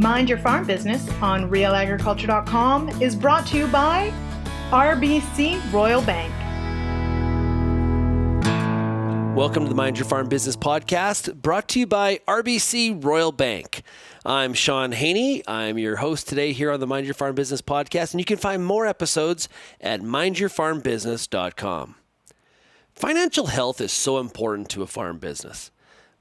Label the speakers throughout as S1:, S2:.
S1: Mind Your Farm Business on RealAgriculture.com is brought to you by RBC Royal Bank.
S2: Welcome to the Mind Your Farm Business podcast, brought to you by RBC Royal Bank. I'm Shaun Haney. I'm your host today here on the Mind Your Farm Business podcast, and you can find more episodes at mindyourfarmbusiness.com. Financial health is so important to a farm business,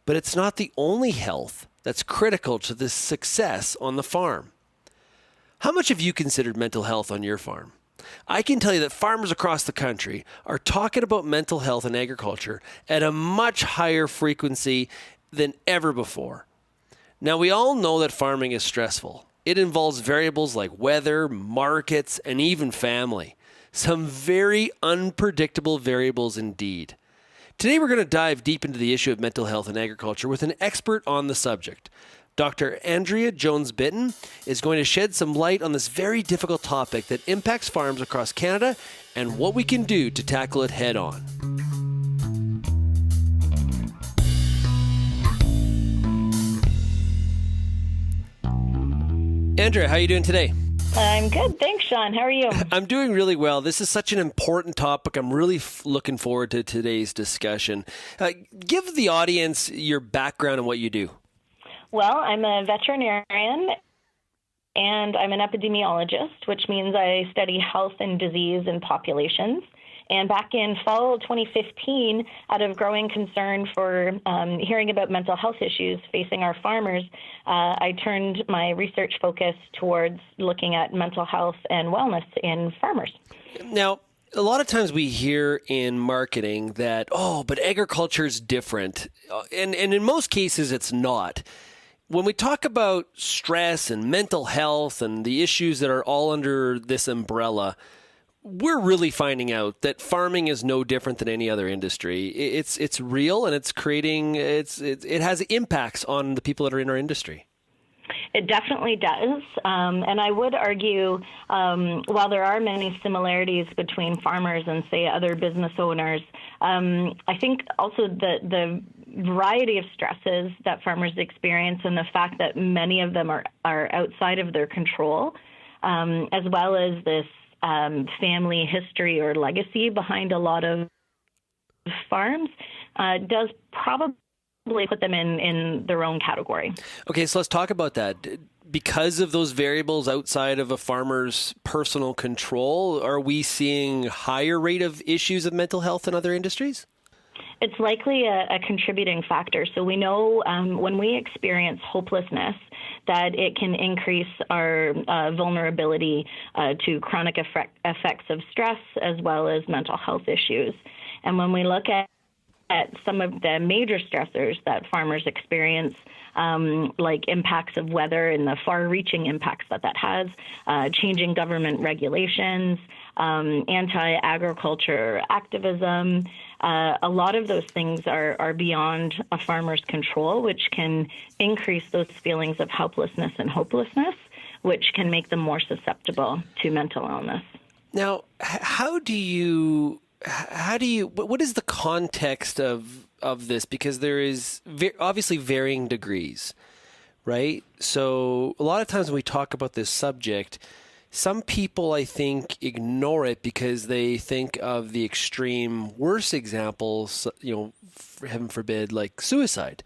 S2: but it's not the only health that's critical to the success on the farm. How much have you considered mental health on your farm? I can tell you that farmers across the country are talking about mental health in agriculture at a much higher frequency than ever before. Now, we all know that farming is stressful. It involves variables like weather, markets, and even family. Some very unpredictable variables indeed. Today, we're going to dive deep into the issue of mental health in agriculture with an expert on the subject. Dr. Andria Jones-Bitton is going to shed some light on this very difficult topic that impacts farms across Canada and what we can do to tackle it head on. Andria, how are you doing today?
S3: I'm good. Thanks, Shaun. How are you?
S2: I'm doing really well. This is such an important topic. I'm really looking forward to today's discussion. Give the audience your background and what you do.
S3: Well, I'm a veterinarian and I'm an epidemiologist, which means I study health and disease in populations. And back in fall 2015, out of growing concern for hearing about mental health issues facing our farmers, I turned my research focus towards looking at mental health and wellness in farmers.
S2: Now, a lot of times we hear in marketing that, but agriculture is different. And in most cases, it's not. When we talk about stress and mental health and the issues that are all under this umbrella, we're really finding out that farming is no different than any other industry. It's real, and it has impacts on the people that are in our industry.
S3: It definitely does. And I would argue, while there are many similarities between farmers and, say, other business owners, I think also the variety of stresses that farmers experience and the fact that many of them are outside of their control, as well as this family history or legacy behind a lot of farms, does probably put them in their own category.
S2: Okay, so let's talk about that. Because of those variables outside of a farmer's personal control, are we seeing higher rate of issues of mental health in other industries?
S3: It's likely a contributing factor. So we know when we experience hopelessness, that it can increase our vulnerability to chronic effects of stress as well as mental health issues. And when we look at some of the major stressors that farmers experience, like impacts of weather and the far-reaching impacts that has, changing government regulations, anti-agriculture activism, a lot of those things are beyond a farmer's control, which can increase those feelings of helplessness and hopelessness, which can make them more susceptible to mental illness.
S2: Now, what is the context of this? Because there is obviously varying degrees, right? So a lot of times when we talk about this subject, some people, I think, ignore it because they think of the extreme worst examples, heaven forbid, like suicide.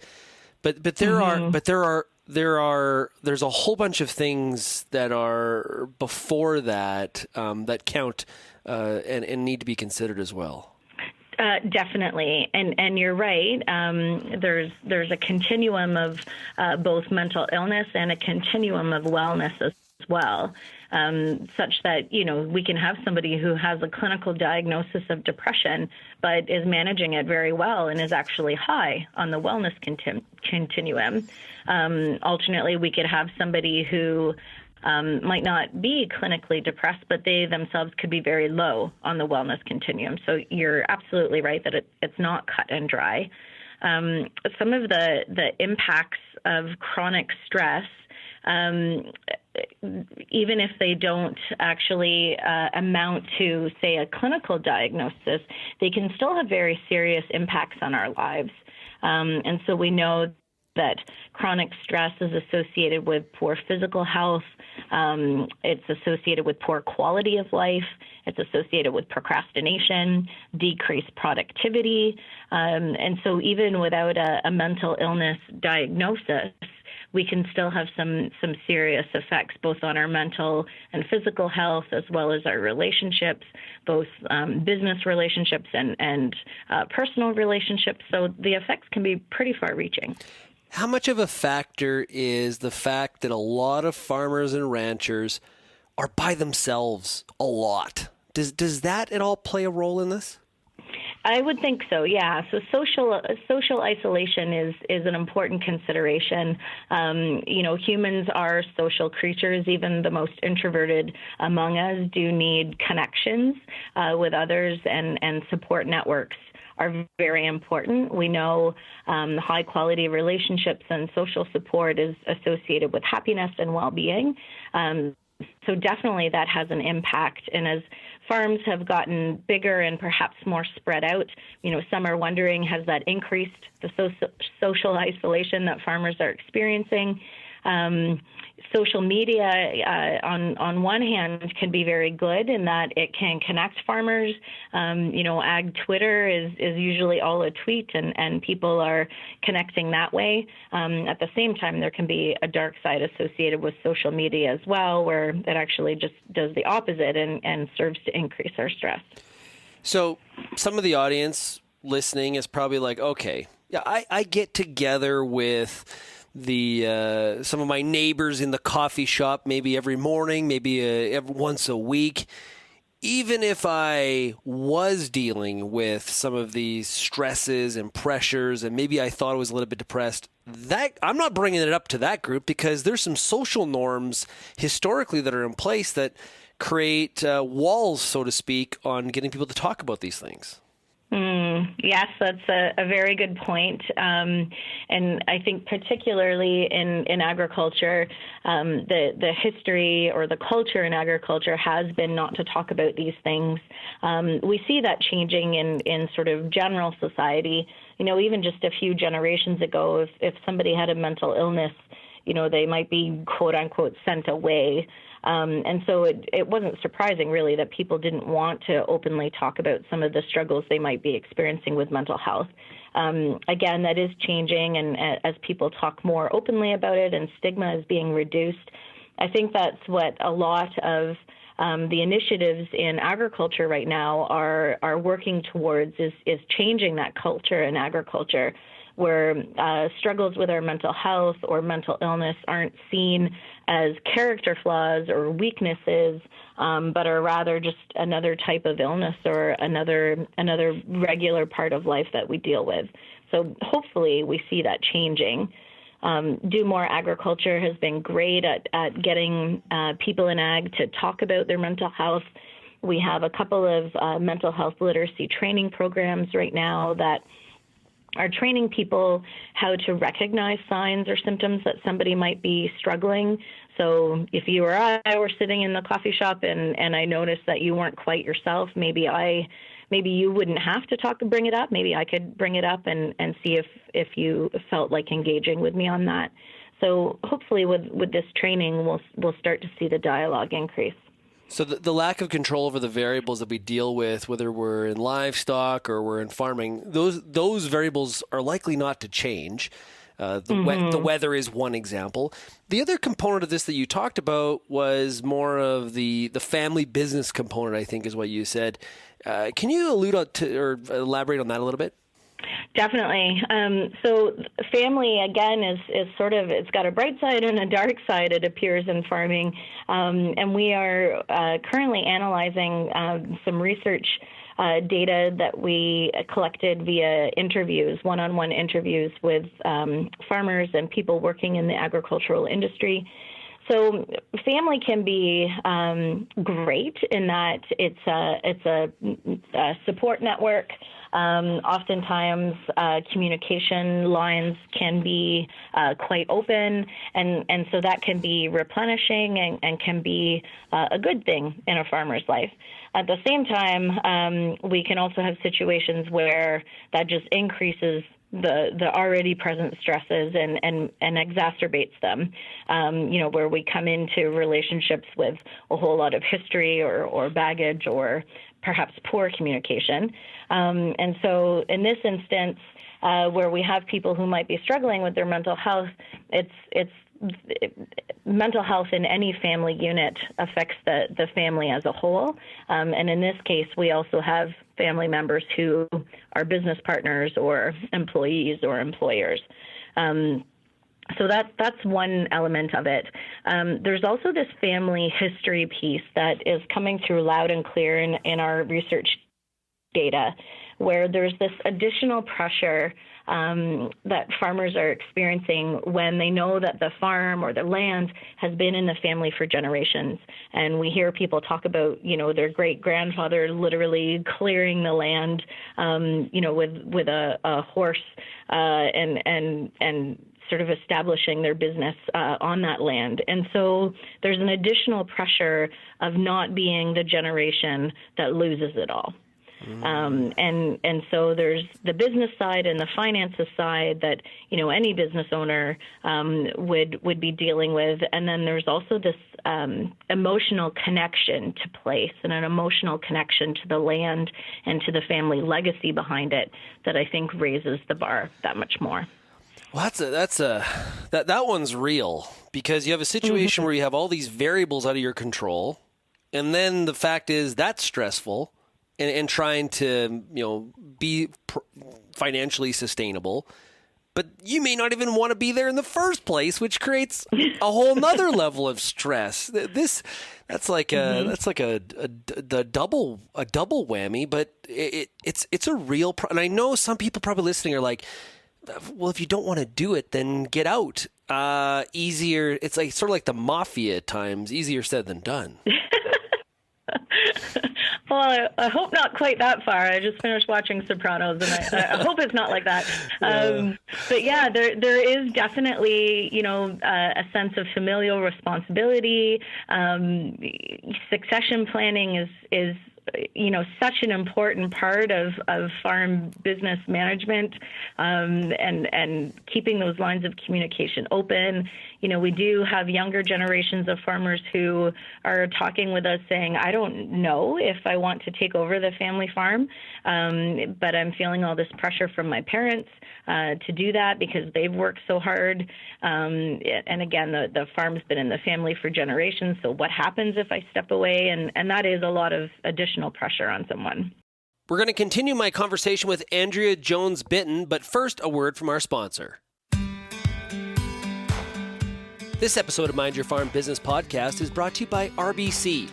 S2: But there's a whole bunch of things that are before that that count and need to be considered as well.
S3: Definitely, and you're right. There's a continuum of both mental illness and a continuum of wellness as well, such that we can have somebody who has a clinical diagnosis of depression, but is managing it very well and is actually high on the wellness continuum. Alternately, we could have somebody who might not be clinically depressed, but they themselves could be very low on the wellness continuum. So you're absolutely right that it's not cut and dry. Some of the impacts of chronic stress, even if they don't actually amount to, say, a clinical diagnosis, they can still have very serious impacts on our lives. And so we know that chronic stress is associated with poor physical health. It's associated with poor quality of life. It's associated with procrastination, decreased productivity. And so even without a mental illness diagnosis, we can still have some serious effects both on our mental and physical health, as well as our relationships, both business relationships and personal relationships. So the effects can be pretty far-reaching.
S2: How much of a factor is the fact that a lot of farmers and ranchers are by themselves a lot? Does that at all play a role in this?
S3: I would think so, yeah. So social isolation is an important consideration. Humans are social creatures. Even the most introverted among us do need connections with others, and support networks are very important. We know high-quality relationships and social support is associated with happiness and well-being. So definitely that has an impact. And as farms have gotten bigger and perhaps more spread out, some are wondering, has that increased the social isolation that farmers are experiencing? Social media, on one hand, can be very good in that it can connect farmers. Ag Twitter is usually all a tweet, and people are connecting that way. At the same time, there can be a dark side associated with social media as well, where it actually just does the opposite and serves to increase our stress.
S2: So some of the audience listening is probably like, okay, yeah, I get together with some of my neighbors in the coffee shop, maybe every morning, maybe every once a week. Even if I was dealing with some of these stresses and pressures, and maybe I thought I was a little bit depressed, that I'm not bringing it up to that group, because there's some social norms historically that are in place that create walls, so to speak, on getting people to talk about these things.
S3: Yes, that's a very good point. And I think particularly in agriculture, the history or the culture in agriculture has been not to talk about these things. We see that changing in sort of general society. Even just a few generations ago, if somebody had a mental illness, they might be, quote unquote, sent away. And so it wasn't surprising, really, that people didn't want to openly talk about some of the struggles they might be experiencing with mental health. Again, that is changing, and as people talk more openly about it and stigma is being reduced, I think that's what a lot of the initiatives in agriculture right now are working towards, is changing that culture in agriculture, where struggles with our mental health or mental illness aren't seen as character flaws or weaknesses, but are rather just another type of illness or another regular part of life that we deal with. So hopefully we see that changing. Do More Agriculture has been great at getting people in ag to talk about their mental health. We have a couple of mental health literacy training programs right now that are training people how to recognize signs or symptoms that somebody might be struggling. So if you or I were sitting in the coffee shop and I noticed that you weren't quite yourself, maybe you wouldn't have to bring it up. Maybe I could bring it up and see if you felt like engaging with me on that. So hopefully with this training, we'll start to see the dialogue increase.
S2: So the lack of control over the variables that we deal with, whether we're in livestock or we're in farming, those variables are likely not to change. The weather is one example. The other component of this that you talked about was more of the family business component, I think is what you said. Can you allude to or elaborate on that a little bit?
S3: Definitely. So family, again, is sort of, it's got a bright side and a dark side, it appears, in farming. And we are currently analyzing some research data that we collected via interviews, one-on-one interviews with farmers and people working in the agricultural industry. So family can be great in that it's a support network. Oftentimes, communication lines can be quite open, and so that can be replenishing and can be a good thing in a farmer's life. At the same time, we can also have situations where that just increases the already present stresses and exacerbates them, where we come into relationships with a whole lot of history or baggage or perhaps poor communication. And so in this instance, where we have people who might be struggling with their mental health, mental health in any family unit affects the family as a whole. And in this case, we also have family members who are business partners or employees or employers. So that's one element of it. There's also this family history piece that is coming through loud and clear in our research data, where there's this additional pressure that farmers are experiencing when they know that the farm or the land has been in the family for generations. And we hear people talk about, their great-grandfather literally clearing the land, with a horse and sort of establishing their business on that land. And so there's an additional pressure of not being the generation that loses it all. And so there's the business side and the finances side that, any business owner would be dealing with. And then there's also this emotional connection to place and an emotional connection to the land and to the family legacy behind it that I think raises the bar that much more.
S2: Well, that one's real, because you have a situation where you have all these variables out of your control, and then the fact is that's stressful. And trying to, be financially sustainable, but you may not even want to be there in the first place, which creates a whole nother level of stress. That's like a double whammy, but it's a real and I know some people probably listening are like, well, if you don't want to do it, then get out. Easier. It's like sort of like the mafia at times. Easier said than done.
S3: Well, I hope not quite that far. I just finished watching Sopranos, and I hope it's not like that. But yeah, there is definitely, a sense of familial responsibility. Succession planning is such an important part of farm business management, and keeping those lines of communication open. We do have younger generations of farmers who are talking with us saying, I don't know if I want to take over the family farm, but I'm feeling all this pressure from my parents to do that because they've worked so hard. And again, the farm's been in the family for generations. So what happens if I step away? And that is a lot of additional pressure on someone.
S2: We're going to continue my conversation with Andria Jones-Bitton, but first, a word from our sponsor. This episode of Mind Your Farm Business Podcast is brought to you by RBC.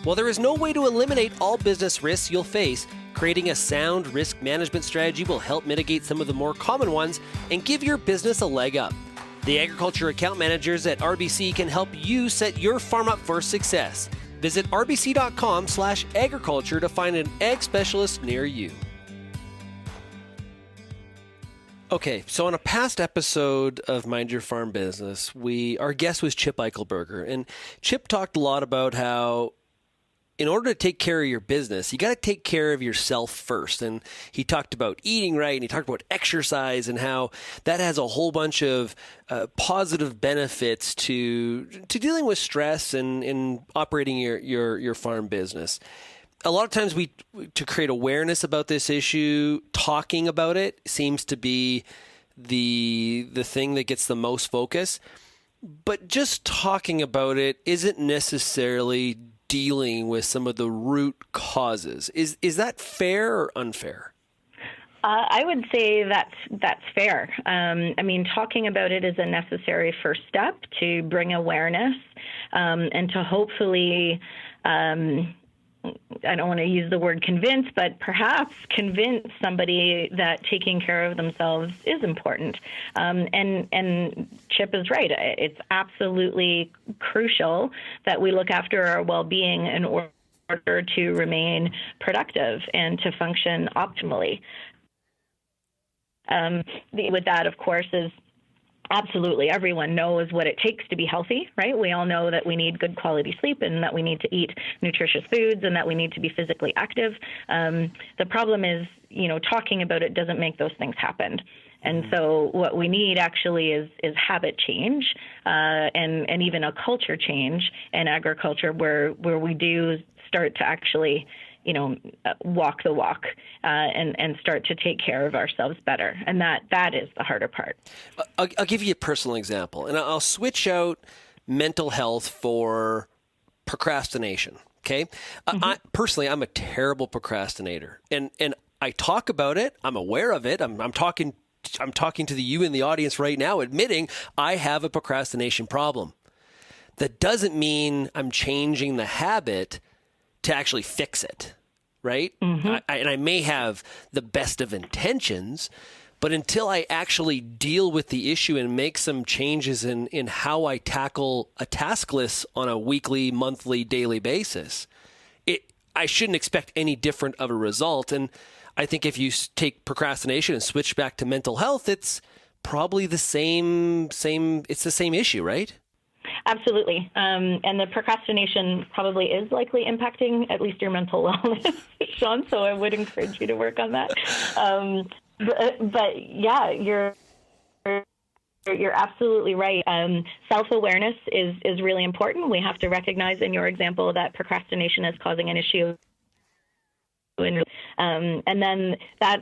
S2: While there is no way to eliminate all business risks you'll face, creating a sound risk management strategy will help mitigate some of the more common ones and give your business a leg up. The agriculture account managers at RBC can help you set your farm up for success. Visit rbc.com/agriculture to find an ag specialist near you. Okay, so on a past episode of Mind Your Farm Business, our guest was Chip Eichelberger, and Chip talked a lot about how in order to take care of your business, you got to take care of yourself first. And he talked about eating right, and he talked about exercise and how that has a whole bunch of positive benefits to dealing with stress and operating your farm business. A lot of times to create awareness about this issue, talking about it seems to be the thing that gets the most focus. But just talking about it isn't necessarily dealing with some of the root causes. Is that fair or unfair?
S3: I would say that's fair. Talking about it is a necessary first step to bring awareness and to hopefully I don't want to use the word convince, but perhaps convince somebody that taking care of themselves is important. And Chip is right. It's absolutely crucial that we look after our well-being in order to remain productive and to function optimally. With that, of course, is absolutely everyone knows what it takes to be healthy, right? We all know that we need good quality sleep and that we need to eat nutritious foods and that we need to be physically active. The problem is, talking about it doesn't make those things happen. And so what we need actually is habit change and even a culture change in agriculture where we do start to actually walk the walk and start to take care of ourselves better. And that is the harder part.
S2: I'll give you a personal example, and I'll switch out mental health for procrastination. Okay. Personally, I'm a terrible procrastinator, and I talk about it. I'm aware of it. I'm talking to you in the audience right now, admitting I have a procrastination problem. That doesn't mean I'm changing the habit to actually fix it, right? I may have the best of intentions, but until I actually deal with the issue and make some changes in how I tackle a task list on a weekly, monthly, daily basis, I shouldn't expect any different of a result. And I think if you take procrastination and switch back to mental health, it's probably the same. It's the same issue, right?
S3: Absolutely. And the procrastination probably is likely impacting at least your mental wellness, Shaun, so I would encourage you to work on that. But yeah, you're absolutely right. Self-awareness is really important. We have to recognize in your example that procrastination is causing an issue. And then that,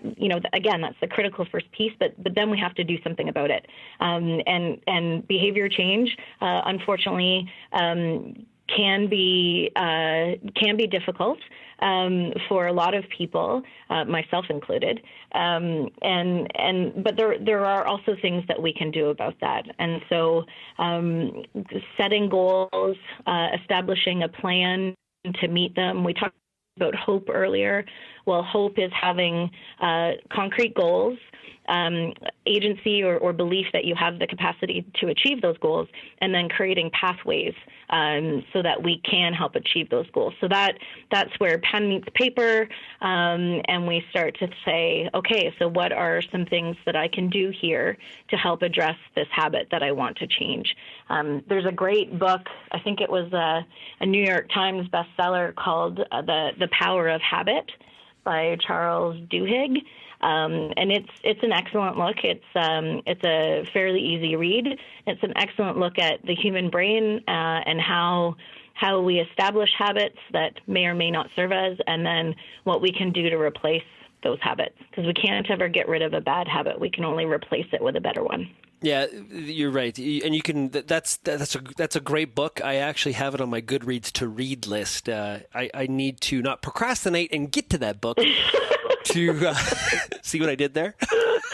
S3: again, that's the critical first piece, but then we have to do something about it. And behavior change, unfortunately, can be difficult for a lot of people, myself included. But there are also things that we can do about that. And so setting goals, establishing a plan to meet them. We talked about hope earlier. Well, hope is having concrete goals, agency or belief that you have the capacity to achieve those goals, and then creating pathways so that we can help achieve those goals. So that's where pen meets paper, and we start to say, okay, so what are some things that I can do here to help address this habit that I want to change? There's a great book, I think it was a New York Times bestseller called The Power of Habit by Charles Duhigg. And it's an excellent look. It's a fairly easy read. It's an excellent look at the human brain and how we establish habits that may or may not serve us, and then what we can do to replace those habits. Because we can't ever get rid of a bad habit. We can only replace it with a better one.
S2: Yeah, you're right, and you can. That's a great book. I actually have it on my Goodreads to read list. I need to not procrastinate and get to that book. To see what I did there.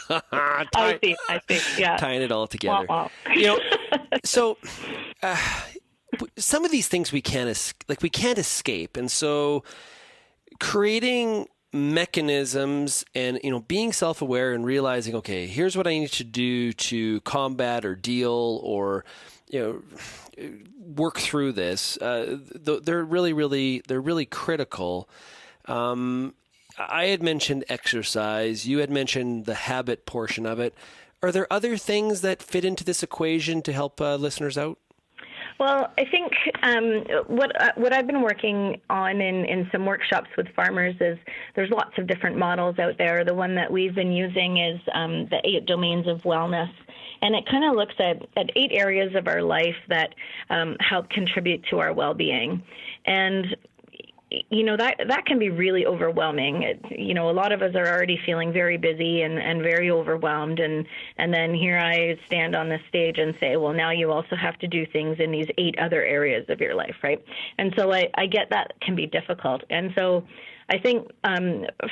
S2: I see. Yeah, tying it all together.
S3: Wow.
S2: So some of these things we can't escape, and so creating mechanisms and being self-aware and realizing, okay, here's what I need to do to combat or deal or work through this. They're really critical. I had mentioned exercise. You had mentioned the habit portion of it. Are there other things that fit into this equation to help listeners out?
S3: Well, I think what I've been working on in some workshops with farmers is there's lots of different models out there. The one that we've been using is the 8 domains of wellness. And it kind of looks at 8 areas of our life that help contribute to our well-being. And that can be really overwhelming. A lot of us are already feeling very busy and very overwhelmed. And then here I stand on this stage and say, well, now you also have to do things in these 8 other areas of your life, right? And so I get that can be difficult. And so I think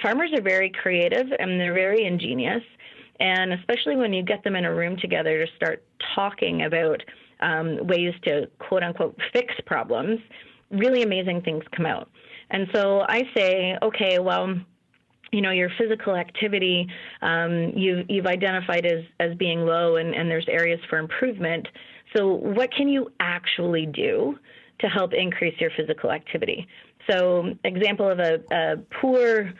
S3: farmers are very creative and they're very ingenious. And especially when you get them in a room together to start talking about ways to, quote unquote, fix problems, really amazing things come out. And so I say, okay, well, your physical activity, you've identified as being low and there's areas for improvement. So what can you actually do to help increase your physical activity? So example of a poor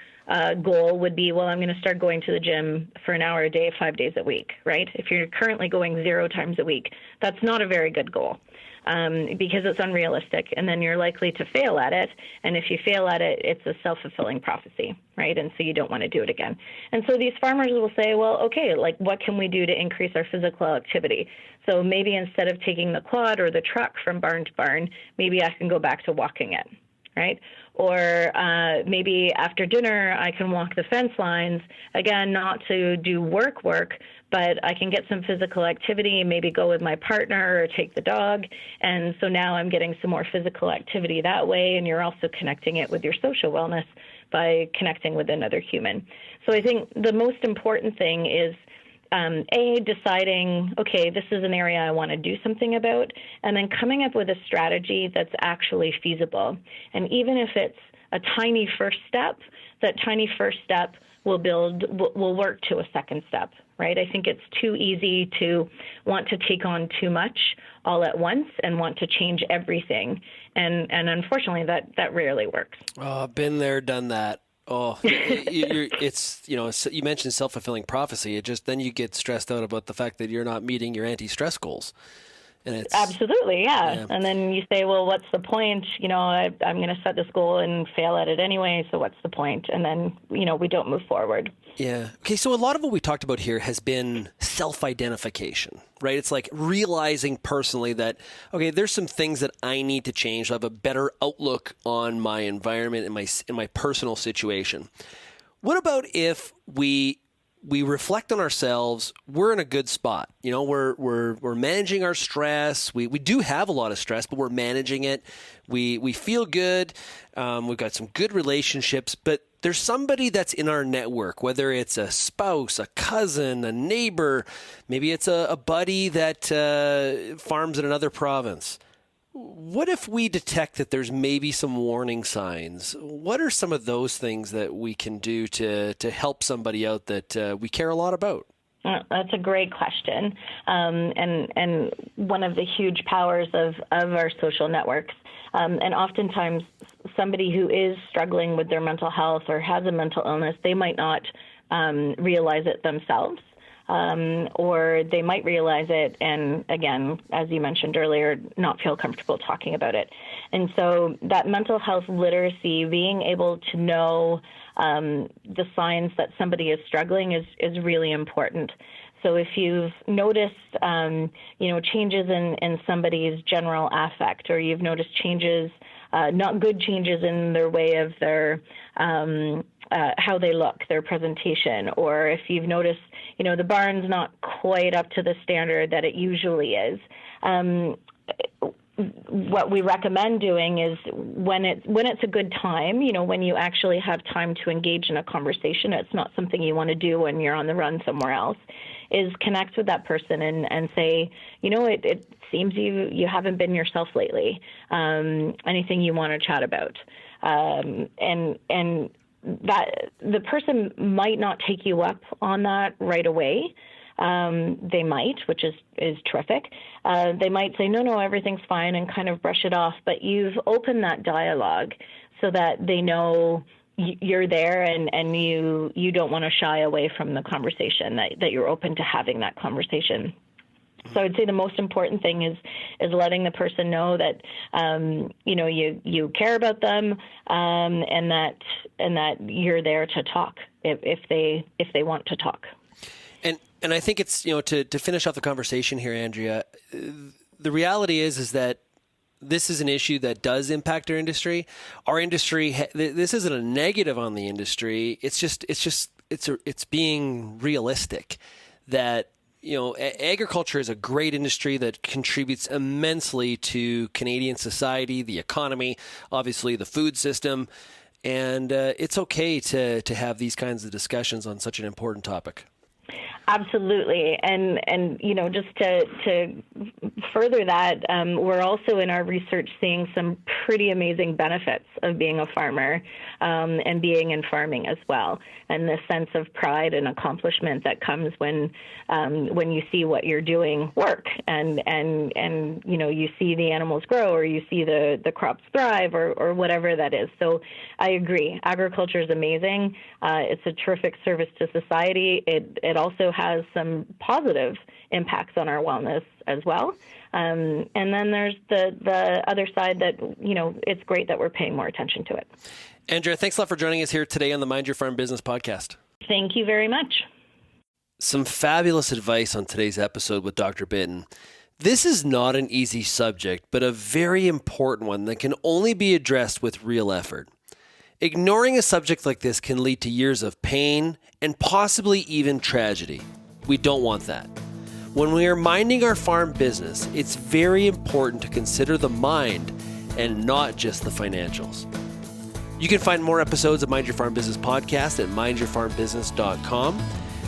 S3: goal would be, well, I'm going to start going to the gym for an hour a day, 5 days a week, right? If you're currently going 0 times a week, that's not a very good goal. Because it's unrealistic, and then you're likely to fail at it. And if you fail at it, it's a self-fulfilling prophecy, right? And so you don't want to do it again. And so these farmers will say, well, okay, like what can we do to increase our physical activity? So maybe instead of taking the quad or the truck from barn to barn, maybe I can go back to walking it, right? Or maybe after dinner, I can walk the fence lines, again, not to do work, but I can get some physical activity, maybe go with my partner or take the dog. And so now I'm getting some more physical activity that way, and you're also connecting it with your social wellness by connecting with another human. So I think the most important thing is deciding, okay, this is an area I want to do something about, and then coming up with a strategy that's actually feasible. And even if it's a tiny first step, that tiny first step will work to a second step, right? I think it's too easy to want to take on too much all at once and want to change everything. And unfortunately, that rarely works.
S2: Oh, been there, done that. Oh, it's, you mentioned self-fulfilling prophecy. Then you get stressed out about the fact that you're not meeting your anti-stress goals. And it's
S3: absolutely, yeah. And then you say, well, what's the point? I'm going to set this goal and fail at it anyway, so what's the point? And then, we don't move forward.
S2: Yeah. Okay, so a lot of what we talked about here has been self-identification, right? It's like realizing personally that, okay, there's some things that I need to change to have a better outlook on my environment and my personal situation. What about if we reflect on ourselves, we're in a good spot. We're managing our stress. We do have a lot of stress, but we're managing it. We feel good. We've got some good relationships, but there's somebody that's in our network, whether it's a spouse, a cousin, a neighbor, maybe it's a buddy that farms in another province. What if we detect that there's maybe some warning signs? What are some of those things that we can do to help somebody out that we care a lot about?
S3: That's a great question. And one of the huge powers of our social networks. And oftentimes somebody who is struggling with their mental health or has a mental illness, they might not realize it themselves. Or they might realize it and, again, as you mentioned earlier, not feel comfortable talking about it. And so that mental health literacy, being able to know the signs that somebody is struggling is really important. So if you've noticed, changes in somebody's general affect, or you've noticed changes, not good changes in their way of their how they look, their presentation, or if you've noticed, the barn's not quite up to the standard that it usually is. What we recommend doing is when it's a good time, when you actually have time to engage in a conversation, it's not something you want to do when you're on the run somewhere else, is connect with that person and say, it seems you haven't been yourself lately. Anything you want to chat about? And that the person might not take you up on that right away. They might, which is terrific. They might say, no, everything's fine, and kind of brush it off. But you've opened that dialogue so that they know you're there and you don't want to shy away from the conversation, that you're open to having that conversation. So I'd say the most important thing is letting the person know that you care about them, and that you're there to talk if they want to talk.
S2: And I think it's to finish off the conversation here, Andria, the reality is that this is an issue that does impact our industry. Our industry, this isn't a negative on the industry. It's being realistic that. Agriculture is a great industry that contributes immensely to Canadian society, the economy, obviously the food system, and it's okay to have these kinds of discussions on such an important topic.
S3: Absolutely. And just to further that, we're also in our research seeing some pretty amazing benefits of being a farmer and being in farming as well. And the sense of pride and accomplishment that comes when you see what you're doing work and you see the animals grow, or you see the crops thrive, or whatever that is. So I agree. Agriculture is amazing. It's a terrific service to society. It also has some positive impacts on our wellness as well. And then there's the other side that, it's great that we're paying more attention to it.
S2: Andria, thanks a lot for joining us here today on the Mind Your Farm Business podcast.
S3: Thank you very much.
S2: Some fabulous advice on today's episode with Dr. Bitton. This is not an easy subject, but a very important one that can only be addressed with real effort. Ignoring a subject like this can lead to years of pain and possibly even tragedy. We don't want that. When we are minding our farm business, it's very important to consider the mind and not just the financials. You can find more episodes of Mind Your Farm Business podcast at mindyourfarmbusiness.com.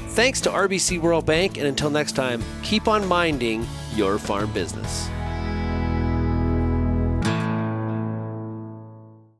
S2: Thanks to RBC Royal Bank, and until next time, keep on minding your farm business.